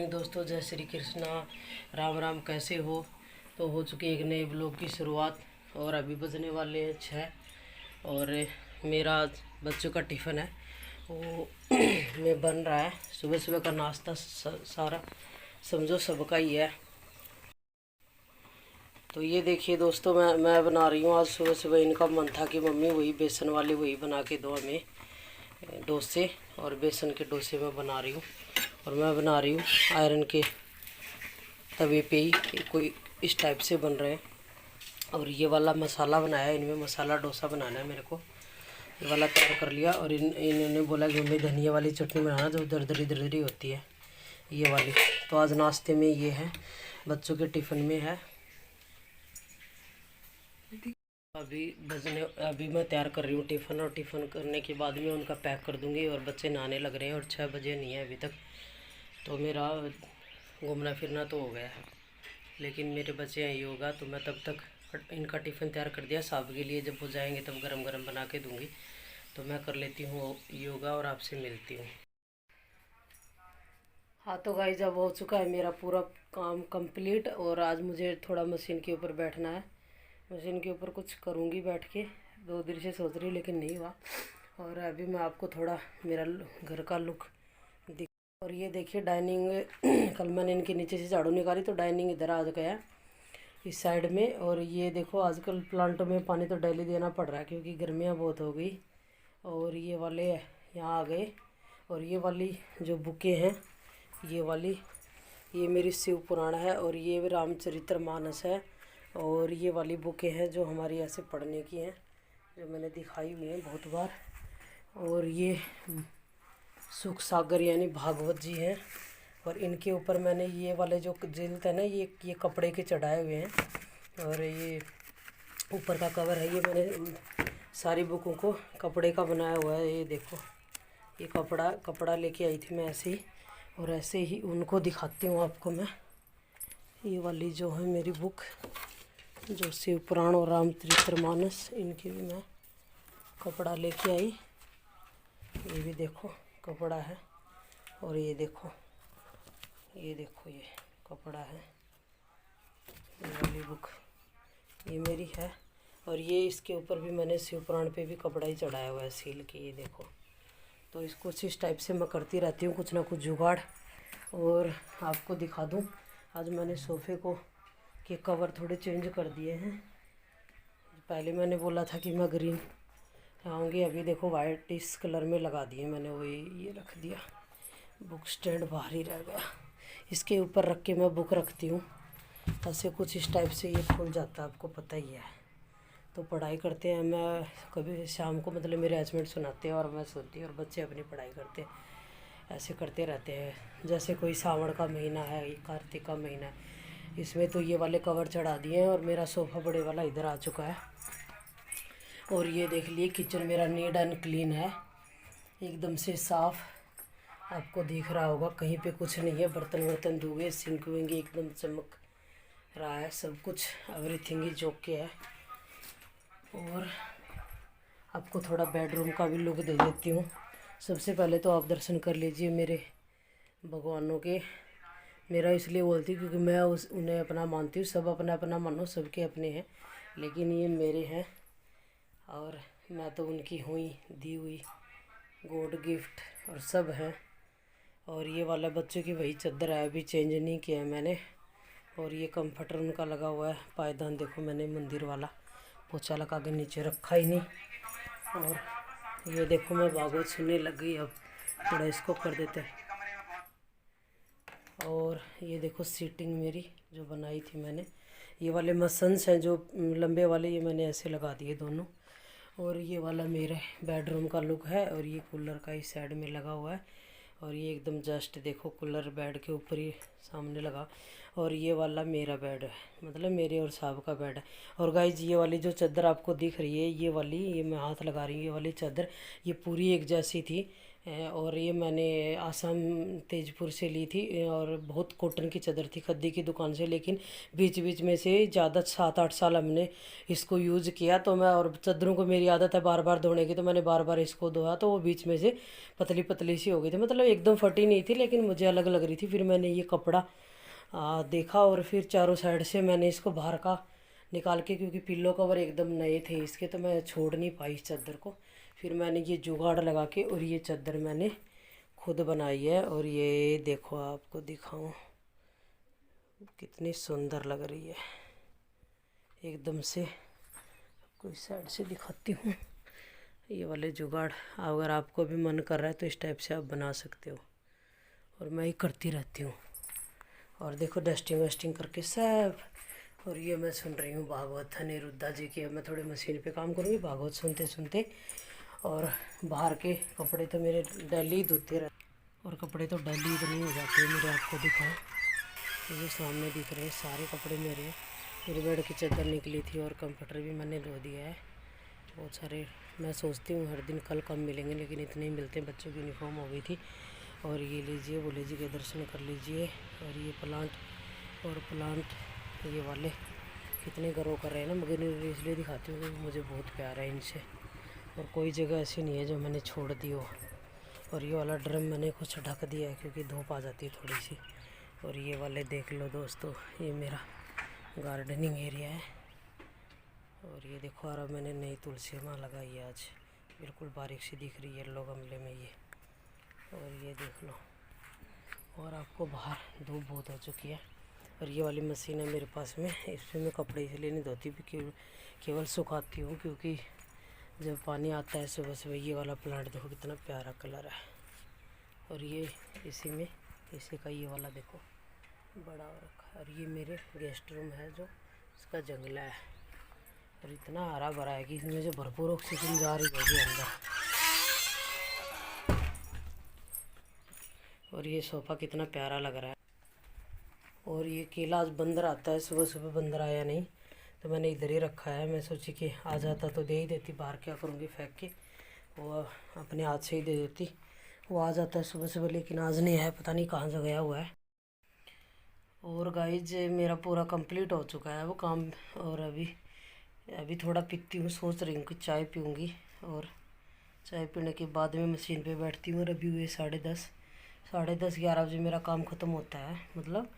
Morning दोस्तों, जय श्री कृष्णा। राम राम। कैसे हो चुकी एक नए ब्लॉग की शुरुआत और अभी बजने वाले हैं 6। और मेरा आज बच्चों का टिफ़िन है वो में बन रहा है। सुबह सुबह का नाश्ता सारा समझो सबका ही है। तो ये देखिए दोस्तों, मैं बना रही हूँ। आज सुबह सुबह इनका मन था कि मम्मी वही बेसन वाले वही बना के दो हमें डोसे, और बेसन के डोसे मैं बना रही हूँ। और मैं बना रही हूँ आयरन के तवे पे ही, कोई इस टाइप से बन रहे हैं। और ये वाला मसाला बनाया, इनमें मसाला डोसा बनाना है मेरे को। ये वाला तैयार कर लिया। और इन्होंने बोला कि मम्मी धनिया वाली चटनी बनाना जो दरदरी दरदरी होती है, ये वाली। तो आज नाश्ते में ये है, बच्चों के टिफ़िन में है। अभी मैं तैयार कर रही हूँ टिफ़िन, और टिफ़िन करने के बाद में उनका पैक कर दूँगी। और बच्चे नहाने लग रहे हैं और 6 बजे नहीं है अभी तक। तो मेरा घूमना फिरना तो हो गया है, लेकिन मेरे बच्चे हैं योगा, तो मैं तब तक इनका टिफ़िन तैयार कर दिया साहब के लिए। जब वो जाएंगे तब गरम गरम बना के दूँगी। तो मैं कर लेती हूँ योगा और आपसे मिलती हूँ। हाँ तो गाइस, अब हो चुका है मेरा पूरा काम कंप्लीट। और आज मुझे थोड़ा मशीन के ऊपर बैठना है। मशीन के ऊपर कुछ करूँगी बैठ के, 2 दिन से सोच रही लेकिन नहीं हुआ। और अभी मैं आपको थोड़ा मेरा घर का लुक दिख। और ये देखिए डाइनिंग कल मैंने इनके नीचे से झाड़ू निकाली तो डाइनिंग इधर आ गया इस साइड में। और ये देखो, आजकल प्लांटों में पानी तो डेली देना पड़ रहा है क्योंकि गर्मियाँ बहुत हो गई। और ये वाले यहाँ आ गए। और ये वाली जो बुकें हैं, ये वाली, ये मेरी शिव पुराण है और ये रामचरितमानस है। और ये वाली बुकें हैं जो हमारी ऐसे पढ़ने की हैं, जो मैंने दिखाई हुई हैं बहुत बार। और ये सुख सागर यानी भागवत जी हैं। और इनके ऊपर मैंने ये वाले जो जिल्द है ना, ये कपड़े के चढ़ाए हुए हैं। और ये ऊपर का कवर है, ये मैंने सारी बुकों को कपड़े का बनाया हुआ है। ये देखो, ये कपड़ा लेके आई थी मैं ऐसे ही। और ऐसे ही उनको दिखाती हूँ आपको मैं। ये वाली जो है मेरी बुक, जो शिव पुराण और रामचरितमानस, इनकी भी मैं कपड़ा लेके आई। ये भी देखो कपड़ा है। और ये देखो ये कपड़ा है। ये वाली बुक ये मेरी है। और ये इसके ऊपर भी मैंने शिव पुराण पे भी कपड़ा ही चढ़ाया हुआ है सील के, ये देखो। तो इसको इस टाइप से मैं करती रहती हूँ कुछ ना कुछ जुगाड़। और आपको दिखा दूँ, आज मैंने सोफ़े के कवर थोड़े चेंज कर दिए हैं। पहले मैंने बोला था कि मैं ग्रीन आऊँगी, अभी देखो वाइट इस कलर में लगा दिए मैंने। वही ये रख दिया, बुक स्टैंड बाहर ही रह गया। इसके ऊपर रख के मैं बुक रखती हूँ, ऐसे कुछ इस टाइप से ये खुल जाता है, आपको पता ही है। तो पढ़ाई करते हैं, मैं कभी शाम को मतलब मेरे हस्बैंड सुनाते हैं और मैं सुनती हूँ, और बच्चे अपनी पढ़ाई करते हैं। ऐसे करते रहते हैं। जैसे कोई सावन का महीना है, कार्तिक का महीना है, इसमें तो ये वाले कवर चढ़ा दिए हैं। और मेरा सोफ़ा बड़े वाला इधर आ चुका है। और ये देख लिए किचन मेरा नीट एंड क्लीन है, एकदम से साफ़। आपको दिख रहा होगा, कहीं पे कुछ नहीं है। बर्तन वर्तन धोए, सिंक विंक एकदम चमक रहा है, सब कुछ एवरीथिंग ही जो के है। और आपको थोड़ा बेडरूम का भी लुक दे देती हूँ। सबसे पहले तो आप दर्शन कर लीजिए मेरे भगवानों के। मेरा इसलिए बोलती हूँ क्योंकि मैं उन्हें अपना मानती हूँ। सब अपना अपना मानो, सबके अपने हैं, लेकिन ये मेरे हैं और मैं तो उनकी हुई दी हुई गॉड गिफ्ट और सब है। और ये वाला बच्चों की वही चादर है, अभी चेंज नहीं किया है मैंने। और ये कंफर्टर उनका लगा हुआ है। पायदान देखो, मैंने मंदिर वाला पोछा लगा के नीचे रखा ही नहीं। और ये देखो, मैं भागवत सुनने लग गई, अब थोड़ा इसको कर देते हैं। और ये देखो सीटिंग मेरी जो बनाई थी मैंने, ये वाले मसन्स हैं जो लंबे वाले, ये मैंने ऐसे लगा दिए दोनों। और ये वाला मेरे बेडरूम का लुक है। और ये कूलर का इस साइड में लगा हुआ है। और ये एकदम जस्ट देखो, कूलर बेड के ऊपर ही सामने लगा। और ये वाला मेरा बेड है, मतलब मेरे और साहब का बेड है। और गाइज, ये वाली जो चादर आपको दिख रही है, ये वाली, ये मैं हाथ लगा रही हूँ, ये वाली चादर ये पूरी एक जैसी थी। और ये मैंने आसाम तेजपुर से ली थी और बहुत कॉटन की चादर थी खद्दी की दुकान से, लेकिन बीच बीच में से ज़्यादा 7-8 साल हमने इसको यूज़ किया, तो मैं, और चादरों को मेरी आदत है बार बार धोने की, तो मैंने बार बार इसको धोया तो वो बीच में से पतली पतली सी हो गई थी, मतलब एकदम फटी नहीं थी लेकिन मुझे अलग लग रही थी। फिर मैंने ये कपड़ा देखा और फिर चारों साइड से मैंने इसको बाहर का निकाल के, क्योंकि पिल्लो कवर एकदम नए थे इसके, तो मैं छोड़ नहीं पाई इस चादर को। फिर मैंने ये जुगाड़ लगा के और ये चादर मैंने खुद बनाई है। और ये देखो, आपको दिखाऊं कितनी सुंदर लग रही है एकदम से। आपको इस साइड से दिखाती हूँ। ये वाले जुगाड़ अगर आपको भी मन कर रहा है तो इस टाइप से आप बना सकते हो, और मैं ही करती रहती हूँ। और देखो डस्टिंग वस्टिंग करके सब। और ये मैं सुन रही हूँ भागवत अनिरुद्धा जी की। अब मैं थोड़े मशीन पे काम करूँगी भागवत सुनते सुनते। और बाहर के कपड़े तो मेरे डेली धोते रहते, और कपड़े तो डेली इतने हो जाते हैं मेरे। आपको दिखाऊँ, ये जो सामने दिख रहे हैं सारे कपड़े मेरे। मेरे बेड की चादर निकली थी और कंप्यूटर भी मैंने धो दिया है बहुत सारे। मैं सोचती हूँ हर दिन कल कम मिलेंगे, लेकिन इतने ही मिलते हैं, बच्चों की यूनिफॉर्म हो गई थी। और ये लीजिए, भोले जी के दर्शन कर लीजिए। और ये प्लांट, और प्लांट ये वाले कितने ग्रो कर रहे हैं ना, मगर इसलिए दिखाती हूँ क्योंकि मुझे बहुत प्यार है इनसे, और कोई जगह ऐसी नहीं है जो मैंने छोड़ दी हो। और ये वाला ड्रम मैंने कुछ ढक दिया है क्योंकि धूप आ जाती है थोड़ी सी। और ये वाले देख लो दोस्तों, ये मेरा गार्डनिंग एरिया है। और ये देखो, और मैंने नई तुलसी माँ लगाई है आज, बिल्कुल बारीक सी दिख रही है येलो गमले में ये। और ये देख लो, और आपको बाहर धूप बहुत हो चुकी है। और ये वाली मशीन है मेरे पास में, इसमें मैं कपड़े इसलिए नहीं धोती भी, केवल सुखाती हूँ, क्योंकि जब पानी आता है सुबह सुबह। ये वाला प्लांट देखो कितना प्यारा कलर है। और ये इसी में, इसी का ये वाला देखो बड़ा हो रखा है। और ये मेरे गेस्ट रूम है जो इसका जंगला है, और इतना हरा भरा है कि इसमें जो भरपूर ऑक्सीजन जा रही होगी अंदर। और ये सोफ़ा कितना प्यारा लग रहा है। और ये केला आज बंदर आता है, सुबह सुबह बंदर आया नहीं तो मैंने इधर ही रखा है। मैं सोची कि आ जाता तो दे ही देती, बाहर क्या करूँगी फेंक के, वो अपने हाथ से ही दे देती। वो आ जाता है सुबह सुबह, लेकिन आज नहीं है, पता नहीं कहाँ से गया हुआ है। और गाइज मेरा पूरा कंप्लीट हो चुका है वो काम। और अभी थोड़ा पीती हूँ, सोच रही हूँ कि चाय पीऊँगी, और चाय पीने के बाद में मशीन पे बैठती हूँ। और अभी हुए 10:30, 10:30-11 बजे मेरा काम ख़त्म होता है, मतलब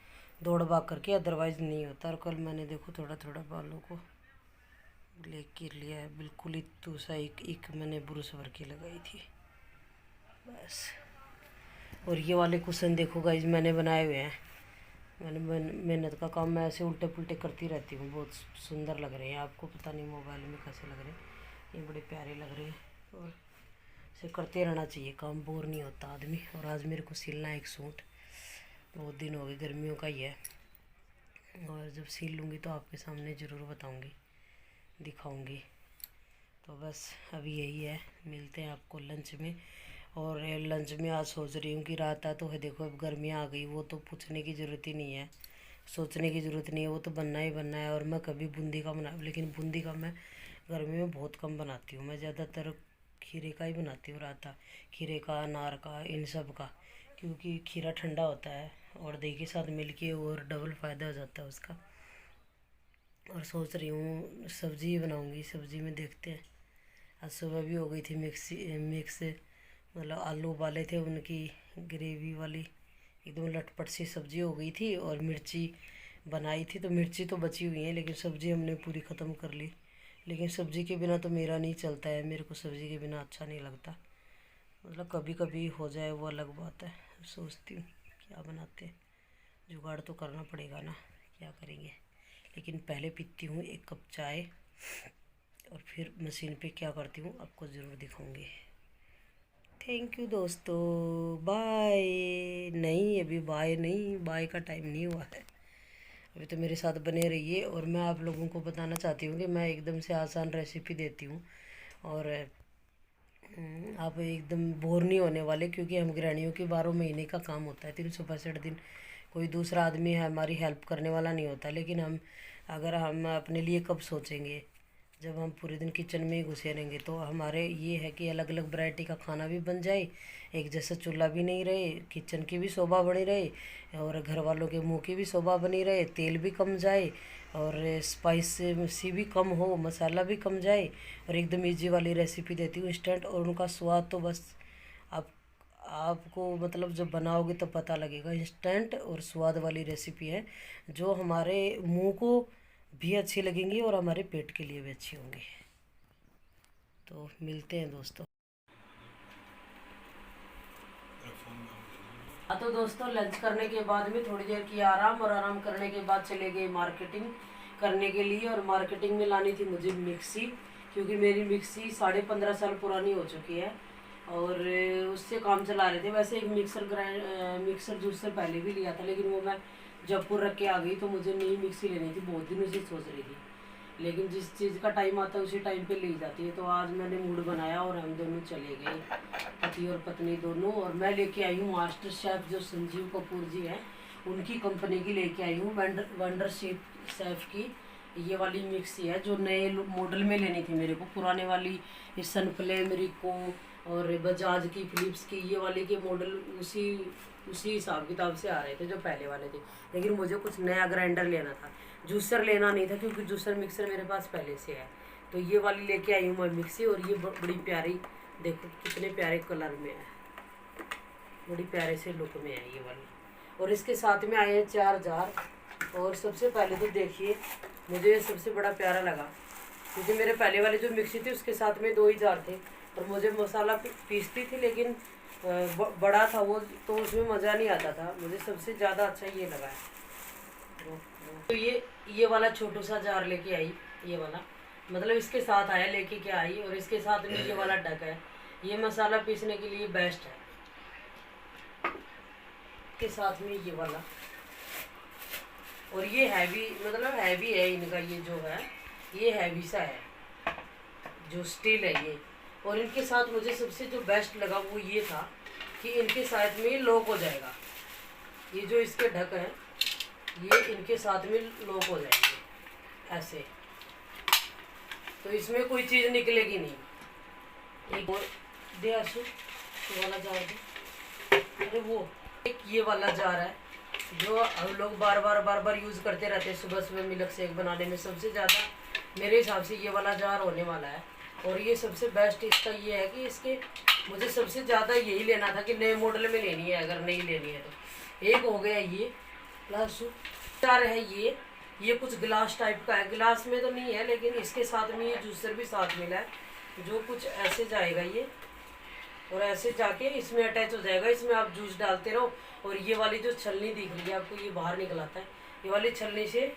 दौड़ भाग करके, अदरवाइज़ नहीं होता। और कल मैंने देखो थोड़ा थोड़ा बालों को लेकर लिया है, बिल्कुल ही दूसरा एक मैंने ब्रश भर के लगाई थी बस। और ये वाले कुशन देखो गाइज मैंने बनाए हुए हैं, मैंने मेहनत का काम मैं ऐसे उल्टे पुल्टे करती रहती हूँ, बहुत सुंदर लग रहे हैं। आपको पता नहीं मोबाइल में कैसे लग रहे हैं, ये बड़े प्यारे लग रहे हैं। और इसे करते रहना चाहिए काम, बोर नहीं होता आदमी। और आज मेरे को सिलना है एक सूट, बहुत दिन हो गए, गर्मियों का ही है। और जब सिल लूँगी तो आपके सामने ज़रूर बताऊँगी, दिखाऊँगी। तो बस अभी यही है, मिलते हैं आपको लंच में। और लंच में आज सोच रही हूँ कि रात आ तो है, देखो अब गर्मियाँ आ गई, वो तो पूछने की ज़रूरत ही नहीं है, सोचने की ज़रूरत नहीं है, वो तो बनना ही बनना है। और मैं कभी बूंदी का बना, लेकिन बूंदी का मैं गर्मी में बहुत कम बनाती हूँ। मैं ज़्यादातर खीरे का ही बनाती हूँ रायता, खीरे का, अनार का, इन सब का, क्योंकि खीरा ठंडा होता है और दही के साथ मिलके और डबल फ़ायदा हो जाता है उसका। और सोच रही हूँ सब्ज़ी बनाऊँगी, सब्ज़ी में देखते हैं। आज सुबह भी हो गई थी मिक्स, मतलब आलू उबाले थे, उनकी ग्रेवी वाली एकदम लटपट सी सब्ज़ी हो गई थी। और मिर्ची बनाई थी, तो मिर्ची तो बची हुई है, लेकिन सब्ज़ी हमने पूरी ख़त्म कर ली। लेकिन सब्ज़ी के बिना तो मेरा नहीं चलता है, मेरे को सब्ज़ी के बिना अच्छा नहीं लगता, मतलब कभी कभी हो जाए वो अलग बात है। सोचती हूँ क्या बनाते हैं, जुगाड़ तो करना पड़ेगा ना, क्या करेंगे। लेकिन पहले पीती हूँ एक कप चाय, और फिर मशीन पे क्या करती हूँ आपको ज़रूर दिखाऊंगी। थैंक यू दोस्तों, बाय। नहीं अभी बाय नहीं, बाय का टाइम नहीं हुआ है, अभी तो मेरे साथ बने रहिए। और मैं आप लोगों को बताना चाहती हूँ कि मैं एकदम से आसान रेसिपी देती हूँ, और आप एकदम बोर नहीं होने वाले, क्योंकि हम गृहिणियों की 12 महीने का काम होता है, 365 दिन। कोई दूसरा आदमी है हमारी हेल्प करने वाला नहीं होता, लेकिन हम, अगर हम अपने लिए कब सोचेंगे, जब हम पूरे दिन किचन में ही घुसे रहेंगे तो हमारे ये है कि अलग अलग वैरायटी का खाना भी बन जाए, एक जैसा चूल्हा भी नहीं रहे, किचन की भी शोभा बनी रहे और घर वालों के मुंह की भी शोभा बनी रहे, तेल भी कम जाए और स्पाइस सी भी कम हो, मसाला भी कम जाए। और एकदम इजी वाली रेसिपी देती हूँ इंस्टेंट, और उनका स्वाद तो बस आप आपको मतलब जब बनाओगे तो पता लगेगा। इंस्टेंट और स्वाद वाली रेसिपी है जो हमारे मुंह को भी अच्छी लगेंगी और हमारे पेट के लिए भी अच्छी होंगी। तो मिलते हैं दोस्तों। हाँ तो दोस्तों, लंच करने के बाद में थोड़ी देर किया आराम, और आराम करने के बाद चले गए मार्केटिंग करने के लिए। और मार्केटिंग में लानी थी मुझे मिक्सी, क्योंकि मेरी मिक्सी 15.5 साल पुरानी हो चुकी है और उससे काम चला रहे थे। वैसे एक मिक्सर जूसर पहले भी लिया था, लेकिन वो मैं जयपुर रख के आ गई, तो मुझे नई मिक्सी लेनी थी, बहुत दिनों से सोच रही थी। लेकिन जिस चीज़ का टाइम आता है उसी टाइम पे ली जाती है। तो आज मैंने मूड बनाया और हम दोनों चले गए, पति और पत्नी दोनों। और मैं लेके आई हूँ मास्टर शेफ़ जो संजीव कपूर जी हैं, उनकी कंपनी की लेके आई हूँ, वंडर शेफ़ की ये वाली मिक्सी है, जो नए मॉडल में लेनी थी मेरे को। पुराने वाली सनफ्लेम, रिको और बजाज की, फिलिप्स की, ये वाले के मॉडल उसी उसी हिसाब किताब से आ रहे थे जो पहले वाले थे। लेकिन मुझे कुछ नया ग्राइंडर लेना था, जूसर लेना नहीं था, क्योंकि जूसर मिक्सर मेरे पास पहले से है। तो ये वाली लेके आई हूँ मैं मिक्सी, और ये बड़ी प्यारी, देखो कितने प्यारे कलर में है, बड़ी प्यारे से लुक में है ये वाली। और इसके साथ में आए हैं 4 जार। और सबसे पहले तो देखिए, मुझे ये सबसे बड़ा प्यारा लगा, क्योंकि मेरे पहले वाली जो मिक्सी थी उसके साथ में 2 ही जार थे, और मुझे मसाला पीसती थी, लेकिन बड़ा था वो, तो उसमें मज़ा नहीं आता था। मुझे सबसे ज़्यादा अच्छा ये लगा है। तो ये वाला छोटू सा जार लेके आई, ये वाला मतलब इसके साथ आया, लेके क्या आई। और इसके साथ में ये वाला डक है, ये मसाला पीसने के लिए बेस्ट है। के साथ में ये वाला, और ये हैवी, मतलब हैवी है इनका, ये जो है ये हैवी सा है, जो स्टील है ये। और इनके साथ मुझे सबसे जो बेस्ट लगा वो ये था कि इनके साथ में लॉक हो जाएगा, ये जो इसके ढक हैं ये इनके साथ में लॉक हो जाएंगे ऐसे, तो इसमें कोई चीज़ निकलेगी नहीं। एक और दे आशु वाला जार दे, अरे वो एक ये वाला जार है जो हम लोग बार बार यूज़ करते रहते हैं सुबह सुबह मिल्क शेक बनाने में। सबसे ज़्यादा मेरे हिसाब से ये वाला जार होने वाला है। और ये सबसे बेस्ट इसका ये है कि इसके मुझे सबसे ज़्यादा यही लेना था कि नए मॉडल में लेनी है, अगर नहीं लेनी है तो। एक हो गया ये प्लस जार है, ये कुछ गिलास टाइप का है, गिलास में तो नहीं है, लेकिन इसके साथ में ये जूसर भी साथ मिला है, जो कुछ ऐसे जाएगा ये, और ऐसे जाके इसमें अटैच हो जाएगा। इसमें आप जूस डालते रहो। और ये वाली जो छलनी दिख रही है आपको, ये बाहर निकलाता है, ये वाली छलनी से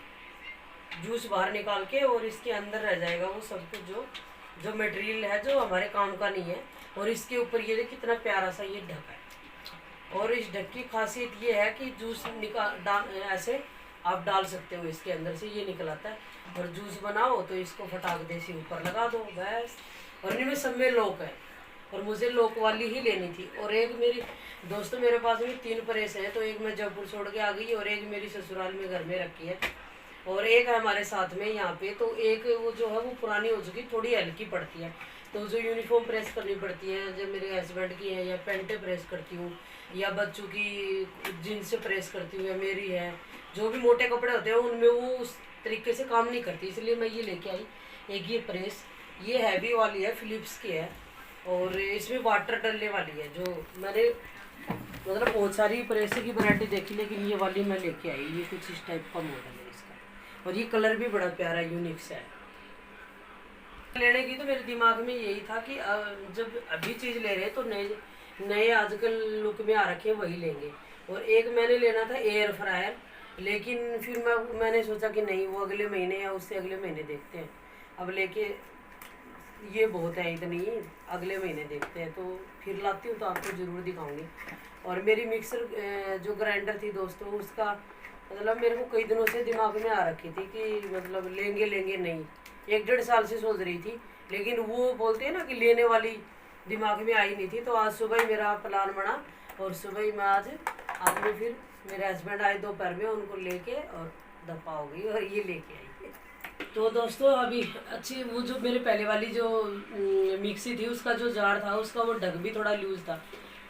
जूस बाहर निकाल के, और इसके अंदर रह जाएगा वो सब कुछ जो मटेरियल है जो हमारे काम का नहीं है। और इसके ऊपर ये कितना प्यारा सा ये ढक है। और इस ढक की खासियत ये है कि जूस ऐसे आप डाल सकते हो, इसके अंदर से ये निकलाता है, और जूस बनाओ तो इसको फटाक दे से ऊपर लगा दो बस। और इनमें सब में लॉक है, और मुझे लॉक वाली ही लेनी थी। और एक मेरी दोस्तों, मेरे पास में 3 प्रेस है, तो एक मैं जयपुर छोड़ के आ गई, और एक मेरी ससुराल में घर में रखी है, और एक है हमारे साथ में यहाँ पे। तो एक वो जो है वो पुरानी हो चुकी, थोड़ी हल्की पड़ती है, तो जो यूनिफॉर्म प्रेस करनी पड़ती है, जब मेरे हस्बैंड की है, या पेंटें प्रेस करती हूँ, या बच्चों की जीन्स प्रेस करती हूँ, या मेरी है, जो भी मोटे कपड़े होते हैं उनमें वो उस तरीके से काम नहीं करती, इसलिए मैं ये लेके आई एक ये प्रेस। ये हैवी वाली है, फिलिप्स की है, और इसमें वाटर डलने वाली है। जो मैंने मतलब बहुत सारी प्रेस की वैरायटी देखी, लेकिन ये वाली मैं लेके आई, ये कुछ इस टाइप का मॉडल है इसका, और ये कलर भी बड़ा प्यारा यूनिक सा है। लेने की तो मेरे दिमाग में यही था कि जब अभी चीज़ ले रहे हैं तो नए आजकल लुक में आ रखे हैं वही लेंगे। और एक मैंने लेना था एयर फ्रायर, लेकिन फिर मैंने सोचा कि नहीं, वो अगले महीने या उससे अगले महीने देखते हैं, अब लेके ये बहुत है इतनी, अगले महीने देखते हैं। तो फिर लाती हूँ तो आपको ज़रूर दिखाऊंगी। और मेरी मिक्सर जो ग्राइंडर थी दोस्तों, उसका मतलब मेरे को कई दिनों से दिमाग में आ रखी थी कि मतलब लेंगे नहीं, 1-1.5 साल से सोच रही थी, लेकिन वो बोलते हैं ना कि लेने वाली दिमाग में आई नहीं थी। तो आज सुबह ही मेरा प्लान बना, और सुबह ही मैं आज में फिर मेरे हस्बैंड आए दोपहर में, उनको लेके और दफा हो गई और ये लेके आई। तो दोस्तों अभी अच्छी वो जो मेरे पहले वाली जो मिक्सी थी उसका जो जार था उसका वो ढक भी थोड़ा लूज था।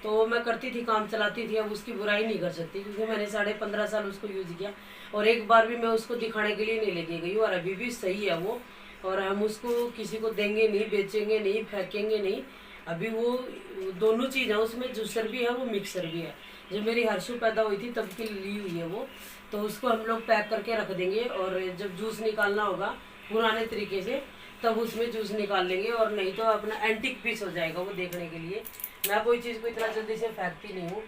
तो मैं करती थी काम चलाती थी, अब उसकी बुराई नहीं कर सकती क्योंकि मैंने 15.5 साल उसको यूज़ किया और एक बार भी मैं उसको दिखाने के लिए नहीं लेके गई हूँ और अभी भी सही है वो। और हम उसको किसी को देंगे नहीं, बेचेंगे नहीं, फेंकेंगे नहीं। अभी वो दोनों चीज़ है उसमें, जूसर भी है वो मिक्सर भी है। जब मेरी हर्षू पैदा हुई थी तब की ली हुई है वो। तो उसको हम लोग पैक करके रख देंगे और जब जूस निकालना होगा पुराने तरीके से तब उसमें जूस निकाल लेंगे, और नहीं तो अपना एंटीक पीस हो जाएगा वो देखने के लिए। मैं कोई चीज़ को इतना जल्दी से फेंकती नहीं हूँ।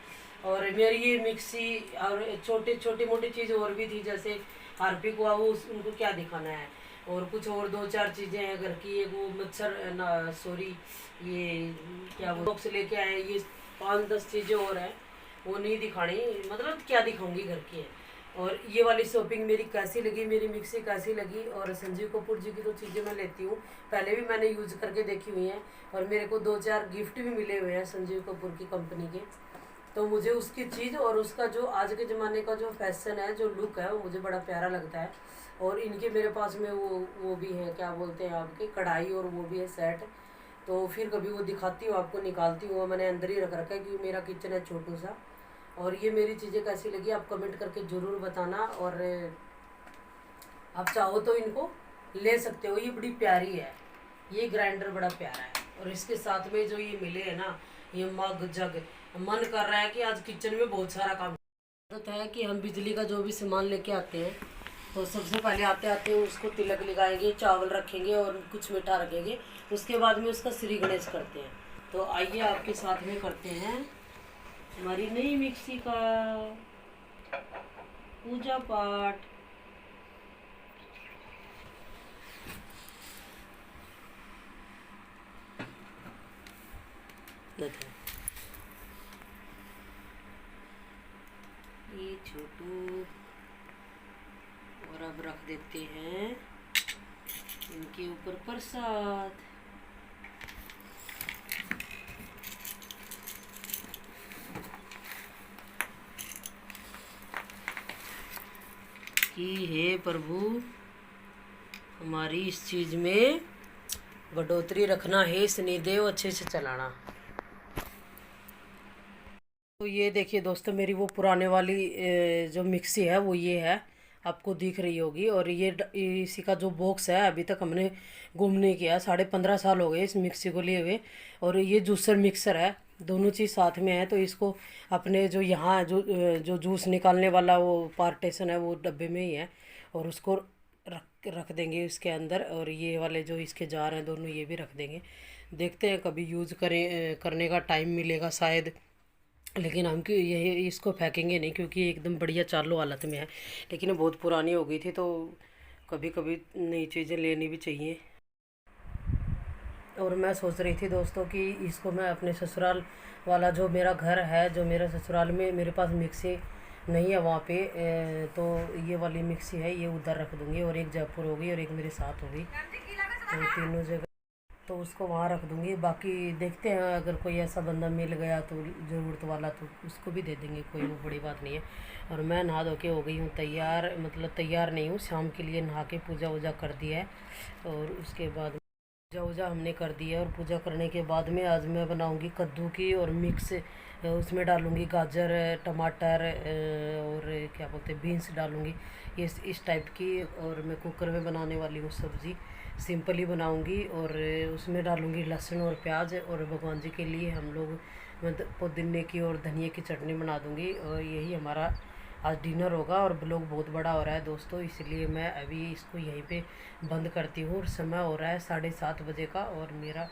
और मेरी ये मिक्सी और छोटे मोटी चीज़ और भी थी, जैसे हार्पिक हुआ वो उनको क्या दिखाना है, और कुछ और 2-4 चीज़ें हैं घर की। एक वो मच्छर ना सॉरी ये क्या वो बॉक्स लेके आए, ये 5-10 चीज़ें और हैं वो नहीं दिखानी, मतलब क्या दिखाऊंगी घर की है। और ये वाली शॉपिंग मेरी कैसी लगी, मेरी मिक्सी कैसी लगी, और संजीव कपूर जी की तो चीज़ें मैं लेती हूँ, पहले भी मैंने यूज़ करके देखी हुई हैं और मेरे को 2-4 गिफ्ट भी मिले हुए हैं संजीव कपूर की कंपनी के। तो मुझे उसकी चीज़ और उसका जो आज के ज़माने का जो फैशन है, जो लुक है, वो मुझे बड़ा प्यारा लगता है। और इनके मेरे पास में वो भी है, क्या बोलते हैं आपके, कढ़ाई, और वो भी है सेट। तो फिर कभी वो दिखाती हूँ आपको, निकालती हूँ, मैंने अंदर ही रख रखा है क्योंकि मेरा किचन है छोटू सा। और ये मेरी चीज़ें कैसी लगी आप कमेंट करके ज़रूर बताना, और आप चाहो तो इनको ले सकते हो, ये बड़ी प्यारी है। ये ग्राइंडर बड़ा प्यारा है, और इसके साथ में जो ये मिले है ना, ये मग जग, मन कर रहा है कि आज किचन में बहुत सारा काम होता है कि हम बिजली का जो भी सामान लेके आते हैं तो सबसे पहले आते आते उसको तिलक लगाएंगे, चावल रखेंगे और कुछ मीठा रखेंगे, उसके बाद में उसका श्री गणेश करते हैं। तो आइए आपके साथ में करते हैं हमारी नई मिक्सी का पूजा पाठ। ये छोटू, और अब रख देते हैं इनके ऊपर प्रसाद। कि हे प्रभु हमारी इस चीज़ में बढ़ोतरी रखना, हे शनिदेव अच्छे से चलाना। तो ये देखिए दोस्तों, मेरी वो पुराने वाली जो मिक्सी है वो ये है, आपको दिख रही होगी। और ये इसी का जो बॉक्स है अभी तक हमने गुम नहीं किया, 15.5 साल हो गए इस मिक्सी को लिए हुए। और ये जूसर मिक्सर है, दोनों चीज़ साथ में है। तो इसको अपने जो यहाँ जो जूस निकालने वाला वो पार्टीशन है वो डब्बे में ही है, और उसको रख रख देंगे इसके अंदर। और ये वाले जो इसके जार हैं दोनों ये भी रख देंगे। देखते हैं कभी यूज़ करने का टाइम मिलेगा शायद, लेकिन हम कि ये इसको फेंकेंगे नहीं क्योंकि एकदम बढ़िया चालू हालत में है, लेकिन ये बहुत पुरानी हो गई थी। तो कभी कभी नई चीज़ें लेनी भी चाहिए। और मैं सोच रही थी दोस्तों कि इसको मैं अपने ससुराल वाला जो मेरा घर है, जो मेरा ससुराल में मेरे पास मिक्सी नहीं है वहाँ पे, तो ये वाली मिक्सी है ये उधर रख दूँगी, और एक जयपुर होगी और एक मेरे साथ होगी, तो तीनों जगह तो उसको वहाँ रख दूँगी। बाकी देखते हैं अगर कोई ऐसा बंदा मिल गया तो ज़रूरत वाला, तो उसको भी दे देंगे, कोई वो बड़ी बात नहीं है। और मैं नहा धो के हो गई हूँ तैयार, मतलब तैयार नहीं हूँ, शाम के लिए नहा के पूजा वूजा कर दिया है। और उसके बाद पूजा वूजा हमने कर दी है, और पूजा करने के बाद में आज मैं बनाऊँगी कद्दू की, और मिक्स उसमें डालूँगी गाजर, टमाटर, और क्या बोलते हैं बीन्स डालूँगी, ये इस टाइप की। और मैं कुकर में बनाने वाली हूँ सब्ज़ी, सिंपल ही बनाऊंगी। और उसमें डालूंगी लहसुन और प्याज, और भगवान जी के लिए हम लोग पुदीने की और धनिया की चटनी बना दूंगी। और यही हमारा आज डिनर होगा। और ब्लॉग बहुत बड़ा हो रहा है दोस्तों, इसलिए मैं अभी इसको यहीं पे बंद करती हूँ। और समय हो रहा है 7:30 बजे का, और मेरा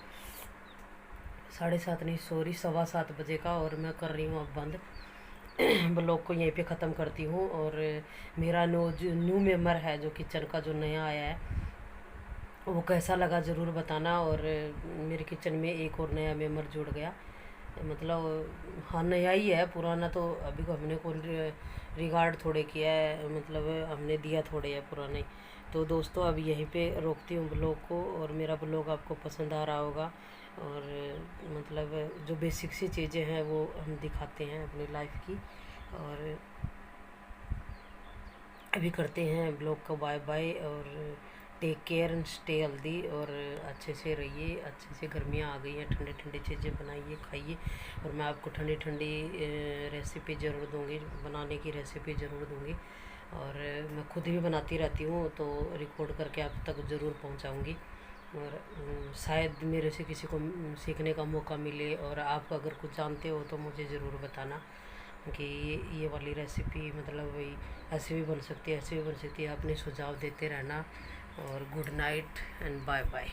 7:30 नहीं सॉरी 7:15 बजे का, और मैं कर रही हूँ अब बंद। ब्लॉग को यहीं पे ख़त्म करती हूँ। और मेरा न्यू मेम्बर है जो किचन का जो नया आया है वो कैसा लगा ज़रूर बताना। और मेरे किचन में एक और नया मेंबर जुड़ गया, मतलब हाँ नया ही है, पुराना तो अभी को हमने को रिगार्ड थोड़े किया है, मतलब हमने दिया थोड़े है पुराने। तो दोस्तों अब यहीं पे रोकती हूँ ब्लॉग को, और मेरा ब्लॉग आपको पसंद आ रहा होगा। और मतलब जो बेसिक सी चीज़ें हैं वो हम दिखाते हैं अपनी लाइफ की। और अभी करते हैं ब्लॉग का बाय बाय, और take care and stay healthy, और अच्छे से रहिए, अच्छे से। गर्मियाँ आ गई हैं, ठंडी ठंडी चीज़ें बनाइए, खाइए। और मैं आपको ठंडी ठंडी रेसिपी ज़रूर दूँगी, बनाने की रेसिपी ज़रूर दूँगी। और मैं खुद भी बनाती रहती हूँ, तो रिकॉर्ड करके आप तक ज़रूर पहुँचाऊँगी। और शायद मेरे से किसी को सीखने का मौका मिले। और आप अगर कुछ जानते हो तो मुझे ज़रूर बताना कि ये वाली रेसिपी मतलब वही ऐसे भी बन सकती है, ऐसे भी बन सकती है। अपने सुझाव देते रहना। और good night and bye bye.